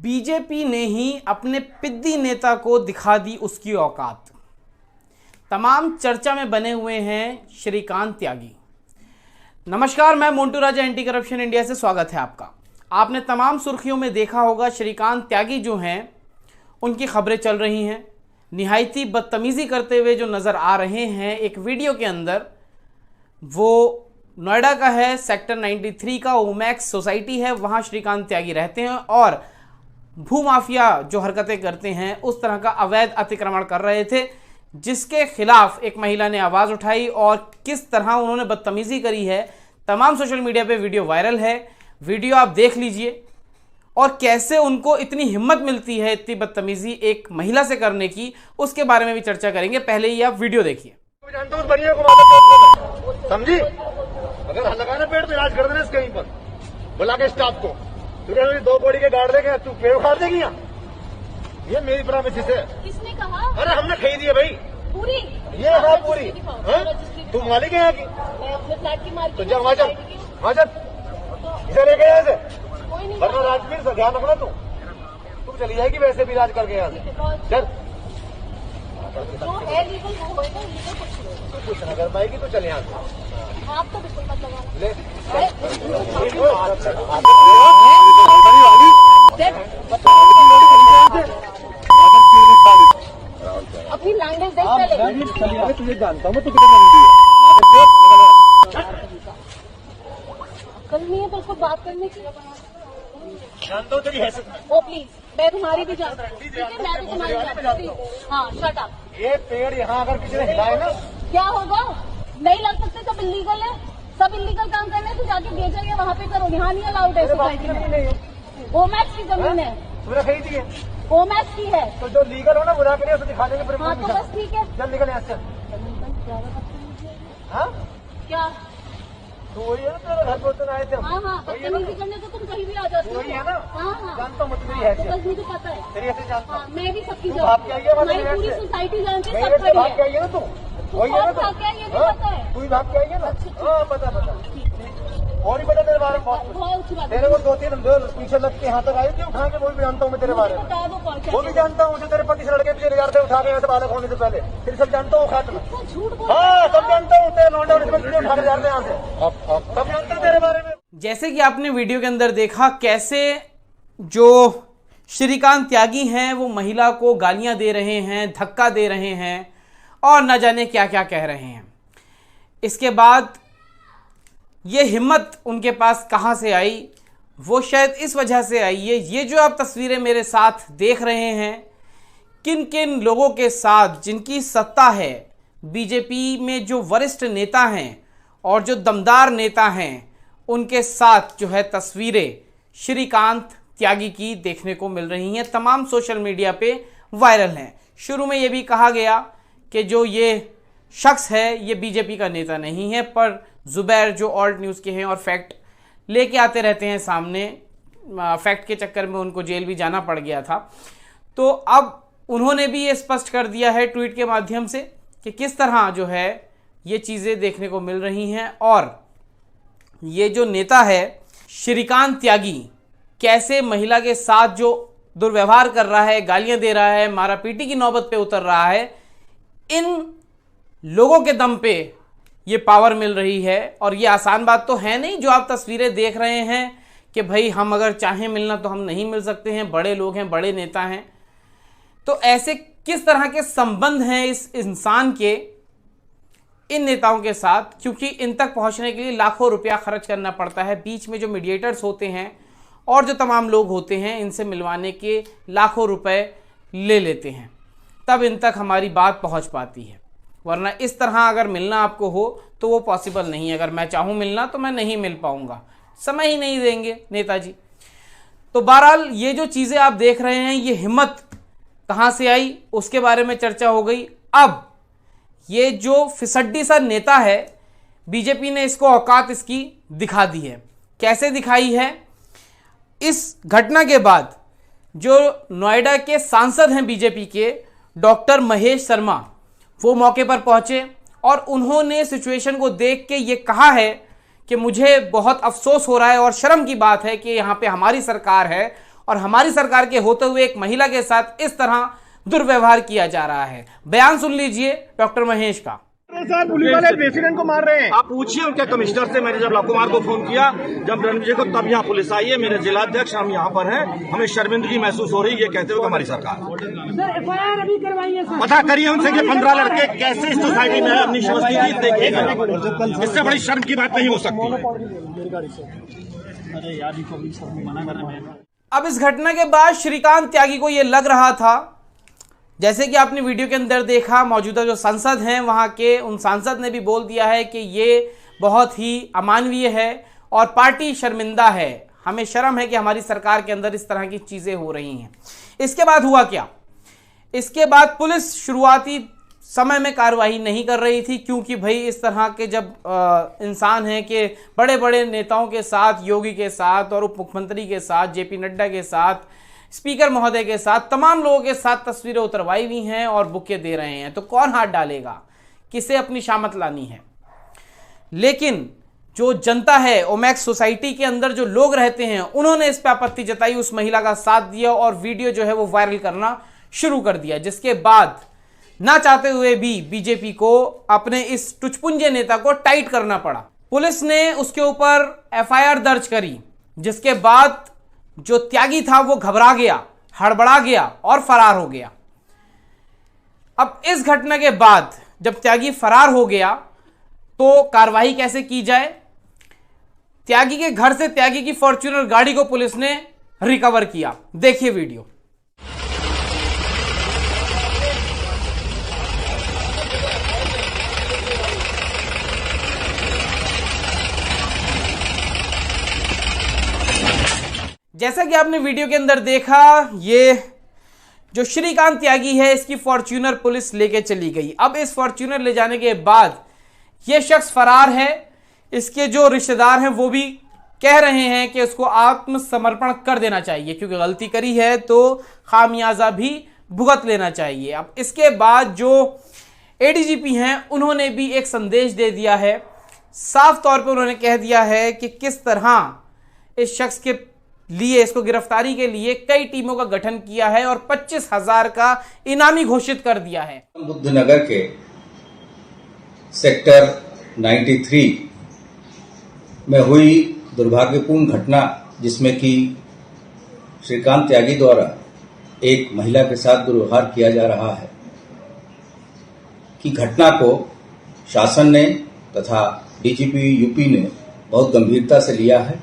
BJP ने ही अपने पिद्दी नेता को दिखा दी उसकी औकात। तमाम चर्चा में बने हुए हैं श्रीकांत त्यागी। नमस्कार, मैं मोंटू राजा एंटी करप्शन इंडिया से स्वागत है आपका। आपने तमाम सुर्खियों में देखा होगा श्रीकांत त्यागी जो हैं उनकी खबरें चल रही हैं, निहायती बदतमीज़ी करते हुए जो नज़र आ रहे हैं। एक वीडियो के अंदर वो नोएडा का है, सेक्टर 93 का ओमैक्स सोसाइटी है, वहाँ श्रीकांत त्यागी रहते हैं और भूमाफिया जो हरकतें करते हैं उस तरह का अवैध अतिक्रमण कर रहे थे, जिसके खिलाफ एक महिला ने आवाज़ उठाई और किस तरह उन्होंने बदतमीज़ी करी है। तमाम सोशल मीडिया पे वीडियो वायरल है, वीडियो आप देख लीजिए और कैसे उनको इतनी हिम्मत मिलती है इतनी बदतमीज़ी एक महिला से करने की, उसके बारे में भी चर्चा करेंगे। पहले ही आप वीडियो देखिए। समझी? अगर लगाना पेड़ तो इलाज कर देना कहीं पर बुला के स्टाफ को। तुझे 2 बोरी के गाड़ देंगे, तू पेड़ उखाड़ देगी यहाँ? ये मेरी प्रॉमिस है। किसने कहा? अरे हमने खरीदी है भाई पूरी। ये है पूरी। तू मालिक है यहाँ की? मैं अपने फ्लैट की मालिक। तो जा वहाँ चल, वहाँ चल, इसे लेके यहाँ से। कोई नहीं, वरना राजवीर से ध्यान रखना। तू चली जाएगी वैसे भी इलाज करके यहाँ से। चल, जो है लीगल वो होएगा, लीगल कुछ नहीं। कुछ ना कर पाएगी तो चल यहाँ से। आप तो बिल्कुल मत लगाना। ले अपनी लैंग्वेज देख पहले। तुझे जानता हूँ मैं, तू कल नहीं है पर उसको बात करने की। जानता हूँ तेरी हैसियत में। ओ प्लीज, मैं तुम्हारी भी जानता हूँ, ठीक है? मैं भी तुम्हारी जानती हूँ। हाँ, शट अप। ये पेड़ यहाँ अगर किसी ने हिलाए ना, क्या होगा? नहीं लग सकते, सब इलीगल है, सब इलीगल काम करने हैं। तो जाके बेचो या वहाँ पे करो, यहाँ नहीं अलाउड है सोसाइटी में। ओमैक्स की जमीन है, तूने खरीदी है ओमैक्स की है। तो जो लीगल हो ना बुला के उसे दिखा देंगे। हाँ तो बस ठीक है। चल निकल यहाँ से। हाँ क्या? तो वही है ना, तेरे घर पर आए थे हम। हाँ हाँ, बदतमीजी करने को तुम कहीं भी आ जाते हो। वही है ना। हाँ हाँ, जानता हूँ मैं तेरी तो हैसियत। बस मुझे पता है। तेरी हैसियत जानता हाँ, हूँ। मैं भी सबकी तू भाग के आई है हमारी मेरे पूरी से। सोसाइटी जानती है, मेरे सब से भाग खड़ी के है। आई है ना तू? वही है ना कौन भाग के आई है, ये भी हाँ? पता है। तू ही भाग के आई है ना? हाँ पता पता। और ही पता तेरे बारे में बहुत कुछ। बहुत अच्छी बात है। तेरे को 2-3 पीछे लग के यहाँ तक आई थी उठा के, वो भी जानता हूँ मैं तेरे बारे में। बता दो कौन वो भी जानता हूँ, जो तेरे पति से लड़के पीछे ले जाते उठा के यहाँ से बालक होने से पहले। फिर सब जानता हूँ खाट में। झूठ बोल। हाँ सब जानता हूँ, तेरे लौंडे उठा के जाते यहाँ से। सब जानता हूँ तेरे बारे में। जैसे कि आपने वीडियो के अंदर देखा कैसे जो श्रीकांत त्यागी हैं वो महिला को गालियां दे रहे हैं, धक्का दे रहे हैं और न जाने क्या क्या कह रहे हैं। इसके बाद ये हिम्मत उनके पास कहां से आई? वो शायद इस वजह से आई है, ये जो आप तस्वीरें मेरे साथ देख रहे हैं, किन किन लोगों के साथ जिनकी सत्ता है, बीजेपी में जो वरिष्ठ नेता हैं और जो दमदार नेता हैं, उनके साथ जो है तस्वीरें श्रीकांत त्यागी की देखने को मिल रही हैं। तमाम सोशल मीडिया पे वायरल हैं। शुरू में ये भी कहा गया कि जो ये शख्स है ये बीजेपी का नेता नहीं है, पर जुबैर जो ऑल्ट न्यूज़ के हैं और फैक्ट लेके आते रहते हैं सामने, फैक्ट के चक्कर में उनको जेल भी जाना पड़ गया था। तो अब उन्होंने भी ये स्पष्ट कर दिया है ट्वीट के माध्यम से कि किस तरह जो है ये चीज़ें देखने को मिल रही हैं और ये जो नेता है श्रीकांत त्यागी कैसे महिला के साथ जो दुर्व्यवहार कर रहा है, गालियां दे रहा है, मारापीटी की नौबत पे उतर रहा है, इन लोगों के दम पे ये पावर मिल रही है। और ये आसान बात तो है नहीं जो आप तस्वीरें देख रहे हैं कि भाई हम अगर चाहें मिलना तो हम नहीं मिल सकते हैं, बड़े लोग हैं, बड़े नेता हैं। तो ऐसे किस तरह के संबंध हैं इस इंसान के इन नेताओं के साथ, क्योंकि इन तक पहुंचने के लिए लाखों रुपया खर्च करना पड़ता है। बीच में जो मीडिएटर्स होते हैं और जो तमाम लोग होते हैं, इनसे मिलवाने के लाखों रुपए ले लेते हैं, तब इन तक हमारी बात पहुंच पाती है। वरना इस तरह अगर मिलना आपको हो तो वो पॉसिबल नहीं है। अगर मैं चाहूँ मिलना तो मैं नहीं मिल पाऊँगा, समय ही नहीं देंगे नेताजी। तो बहरहाल ये जो चीज़ें आप देख रहे हैं, ये हिम्मत कहाँ से आई उसके बारे में चर्चा हो गई। अब ये जो फिसड्डी सा नेता है, बीजेपी ने इसको औकात इसकी दिखा दी है। कैसे दिखाई है? इस घटना के बाद जो नोएडा के सांसद हैं बीजेपी के, डॉक्टर महेश शर्मा, वो मौके पर पहुंचे और उन्होंने सिचुएशन को देख के ये कहा है कि मुझे बहुत अफसोस हो रहा है और शर्म की बात है कि यहाँ पे हमारी सरकार है और हमारी सरकार के होते हुए एक महिला के साथ इस तरह दुर्व्यवहार किया जा रहा है। बयान सुन लीजिए डॉक्टर महेश का। सर पुलिस वाले प्रेसिडेंट को मार रहे हैं। आप पूछिए उनके कमिश्नर से। मैंने जब लाल कुमार को फोन किया, जब रणविजय को, तब यहाँ पुलिस आई है। मेरे जिलाध्यक्ष हम यहाँ पर हैं, हमें शर्मिंदगी महसूस हो रही है ये कहते हुए हमारी सरकार। सर एफआईआर अभी करवाई है सर। पता करिए उनसे कि 15 लड़के कैसे इस सोसाइटी में अपनी उपस्थिति देखिएगा। इससे बड़ी शर्म की बात नहीं हो सकती। अब इस घटना के बाद श्रीकांत त्यागी को यह लग रहा था, जैसे कि आपने वीडियो के अंदर देखा, मौजूदा जो सांसद हैं वहां के, उन सांसद ने भी बोल दिया है कि ये बहुत ही अमानवीय है और पार्टी शर्मिंदा है, हमें शर्म है कि हमारी सरकार के अंदर इस तरह की चीजें हो रही हैं। इसके बाद हुआ क्या? इसके बाद पुलिस शुरुआती समय में कार्रवाई नहीं कर रही थी, क्योंकि भाई इस तरह के जब इंसान हैं कि बड़े बड़े नेताओं के साथ, योगी के साथ और उप मुख्यमंत्री के साथ, जेपी नड्डा के साथ, स्पीकर महोदय के साथ, तमाम लोगों के साथ तस्वीरें उतरवाई हुई हैं और बुके दे रहे हैं, तो कौन हाथ डालेगा? किसे अपनी शामत लानी है? लेकिन जो जनता है, ओमैक्स सोसाइटी के अंदर जो लोग रहते हैं, उन्होंने इस पर आपत्ति जताई, उस महिला का साथ दिया और वीडियो जो है वो वायरल करना शुरू कर दिया, जिसके बाद ना चाहते हुए भी बीजेपी को अपने इस टुचपुंजे नेता को टाइट करना पड़ा। पुलिस ने उसके ऊपर एफआईआर दर्ज करी, जिसके बाद जो त्यागी था वो घबरा गया, हड़बड़ा गया और फरार हो गया। अब इस घटना के बाद जब त्यागी फरार हो गया तो कार्रवाई कैसे की जाए? त्यागी के घर से त्यागी की फॉर्च्यूनर गाड़ी को पुलिस ने रिकवर किया। देखिए वीडियो। जैसा कि आपने वीडियो के अंदर देखा, ये जो श्रीकांत त्यागी है, इसकी फॉर्च्यूनर पुलिस लेके चली गई। अब इस फॉर्च्यूनर ले जाने के बाद ये शख्स फरार है। इसके जो रिश्तेदार हैं वो भी कह रहे हैं कि उसको आत्मसमर्पण कर देना चाहिए, क्योंकि गलती करी है तो खामियाजा भी भुगत लेना चाहिए। अब इसके बाद जो एडीजीपी हैं उन्होंने भी एक संदेश दे दिया है। साफ तौर पे उन्होंने कह दिया है कि किस तरह इस शख्स के लिए, इसको गिरफ्तारी के लिए कई टीमों का गठन किया है और 25,000 का इनामी घोषित कर दिया है। बुद्धनगर के सेक्टर 93 में हुई दुर्भाग्यपूर्ण घटना, जिसमें कि श्रीकांत त्यागी द्वारा एक महिला के साथ दुर्व्यवहार किया जा रहा है, की घटना को शासन ने तथा डीजीपी यूपी ने बहुत गंभीरता से लिया है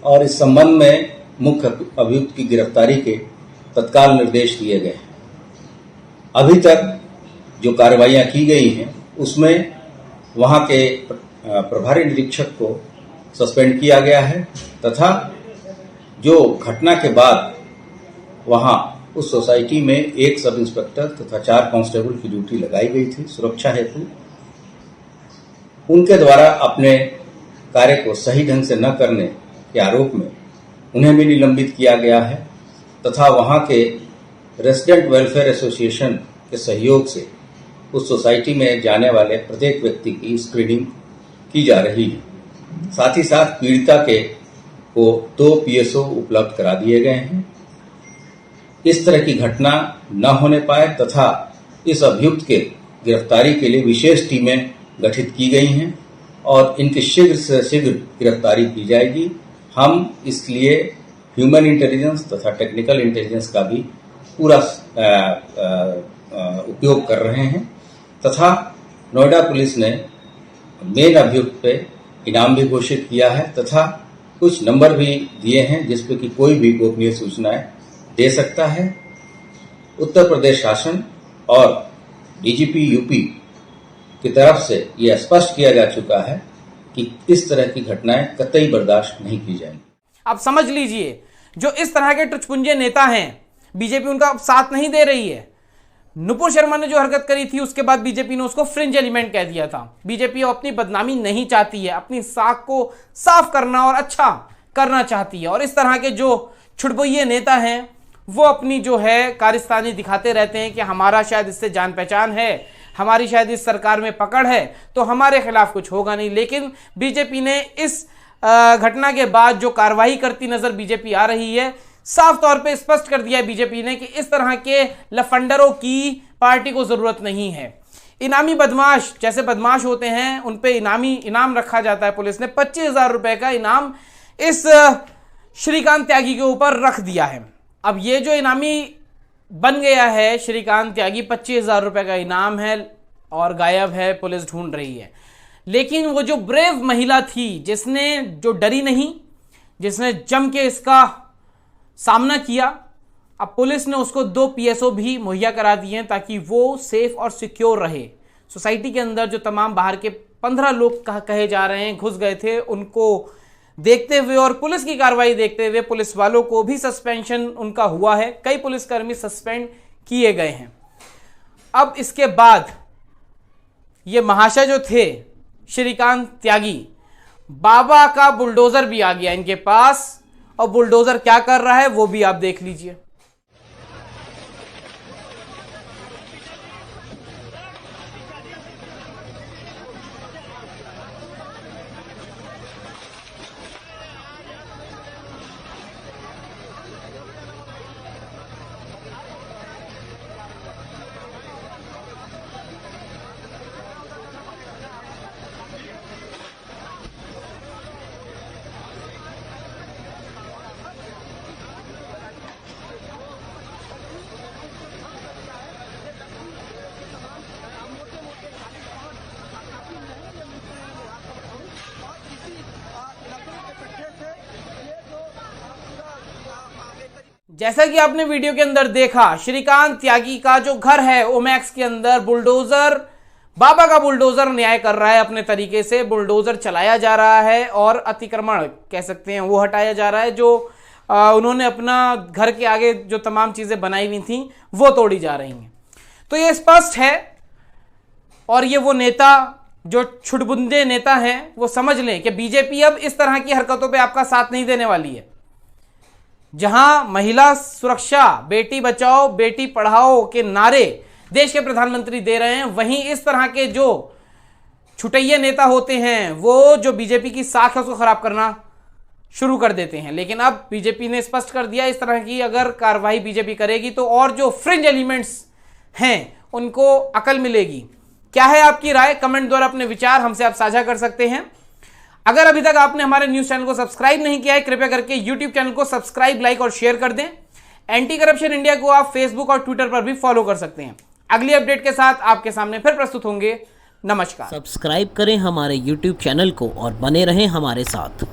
और इस संबंध में मुख्य अभियुक्त की गिरफ्तारी के तत्काल निर्देश दिए गए हैं। अभी तक जो कार्रवाइयां की गई हैं उसमें वहां के प्रभारी निरीक्षक को सस्पेंड किया गया है तथा जो घटना के बाद वहां उस सोसाइटी में एक सब इंस्पेक्टर तथा 4 कांस्टेबल की ड्यूटी लगाई गई थी सुरक्षा हेतु। उनके द्वारा अपने कार्य को सही ढंग से न करने के आरोप में उन्हें भी निलंबित किया गया है तथा वहां के रेसिडेंट वेलफेयर एसोसिएशन के सहयोग से उस सोसाइटी में जाने वाले प्रत्येक व्यक्ति की स्क्रीनिंग की जा रही है। साथ ही साथ पीड़िता को 2 पीएसओ उपलब्ध करा दिए गए हैं। इस तरह की घटना न होने पाए तथा इस अभियुक्त के गिरफ्तारी के लिए विशेष टीमें गठित की गई हैं और इनकी शीघ्र से शीघ्र गिरफ्तारी की जाएगी। हम इसलिए ह्यूमन इंटेलिजेंस तथा टेक्निकल इंटेलिजेंस का भी पूरा उपयोग कर रहे हैं तथा नोएडा पुलिस ने मेन अभियुक्त पे इनाम भी घोषित किया है तथा कुछ नंबर भी दिए हैं जिस पे कि कोई भी गोपनीय सूचनाएं दे सकता है। उत्तर प्रदेश शासन और डीजीपी यूपी की तरफ से यह स्पष्ट किया जा चुका है कि इस तरह की घटनाएं कतई बर्दाश्त नहीं की जाएंगी। आप समझ लीजिए, जो इस तरह के टुचपुंजे नेता हैं, बीजेपी उनका साथ नहीं दे रही है। नुपुर शर्मा ने जो हरकत करी थी उसके बाद बीजेपी ने उसको फ्रिंज एलिमेंट कह दिया था। बीजेपी अपनी बदनामी नहीं चाहती है, अपनी साख को साफ करना और अच्छा करना चाहती है और इस तरह के जो छुड़बुइये नेता हैं वो अपनी जो है कारस्तानी दिखाते रहते हैं कि हमारा शायद इससे जान पहचान है, हमारी शायद इस सरकार में पकड़ है तो हमारे खिलाफ कुछ होगा नहीं। लेकिन बीजेपी ने इस घटना के बाद जो कार्रवाई करती नजर बीजेपी आ रही है, साफ तौर पे स्पष्ट कर दिया है बीजेपी ने कि इस तरह के लफंडरों की पार्टी को जरूरत नहीं है। इनामी बदमाश जैसे बदमाश होते हैं उन पे इनाम रखा जाता है। पुलिस ने 25,000 रुपए का इनाम इस श्रीकांत त्यागी के ऊपर रख दिया है। अब ये जो इनामी बन गया है श्रीकांत त्यागी, 25,000 रुपए का इनाम है और गायब है, पुलिस ढूंढ रही है। लेकिन वो जो ब्रेव महिला थी जिसने जो डरी नहीं, जिसने जम के इसका सामना किया, अब पुलिस ने उसको 2 PSO भी मुहैया करा दिए हैं ताकि वो सेफ और सिक्योर रहे। सोसाइटी के अंदर जो तमाम बाहर के 15 लोग कहे जा रहे हैं घुस गए थे, उनको देखते हुए और पुलिस की कार्रवाई देखते हुए पुलिस वालों को भी सस्पेंशन उनका हुआ है। कई पुलिसकर्मी सस्पेंड किए गए हैं। अब इसके बाद ये महाशय जो थे श्रीकांत त्यागी, बाबा का बुलडोजर भी आ गया इनके पास और बुलडोजर क्या कर रहा है वो भी आप देख लीजिए। जैसा कि आपने वीडियो के अंदर देखा, श्रीकांत त्यागी का जो घर है ओमैक्स के अंदर, बुलडोजर, बाबा का बुलडोजर न्याय कर रहा है। अपने तरीके से बुलडोजर चलाया जा रहा है और अतिक्रमण कह सकते हैं वो हटाया जा रहा है। जो उन्होंने अपना घर के आगे जो तमाम चीजें बनाई हुई थी वो तोड़ी जा रही हैं। तो ये स्पष्ट है और ये वो नेता जो छुटबुंदे नेता हैं वो समझ लें कि बीजेपी अब इस तरह की हरकतों पे आपका साथ नहीं देने वाली है। जहां महिला सुरक्षा, बेटी बचाओ बेटी पढ़ाओ के नारे देश के प्रधानमंत्री दे रहे हैं, वहीं इस तरह के जो छुटैये नेता होते हैं वो जो बीजेपी की साख है उसको खराब करना शुरू कर देते हैं। लेकिन अब बीजेपी ने स्पष्ट कर दिया इस तरह की अगर कार्रवाई बीजेपी करेगी तो और जो फ्रिंज एलिमेंट्स हैं उनको अकल मिलेगी। क्या है आपकी राय? कमेंट द्वारा अपने विचार हमसे आप साझा कर सकते हैं। अगर अभी तक आपने हमारे न्यूज चैनल को सब्सक्राइब नहीं किया है, कृपया करके यूट्यूब चैनल को सब्सक्राइब, लाइक और शेयर कर दें। एंटी करप्शन इंडिया को आप फेसबुक और ट्विटर पर भी फॉलो कर सकते हैं। अगली अपडेट के साथ आपके सामने फिर प्रस्तुत होंगे। नमस्कार। सब्सक्राइब करें हमारे YouTube चैनल को और बने रहें हमारे साथ।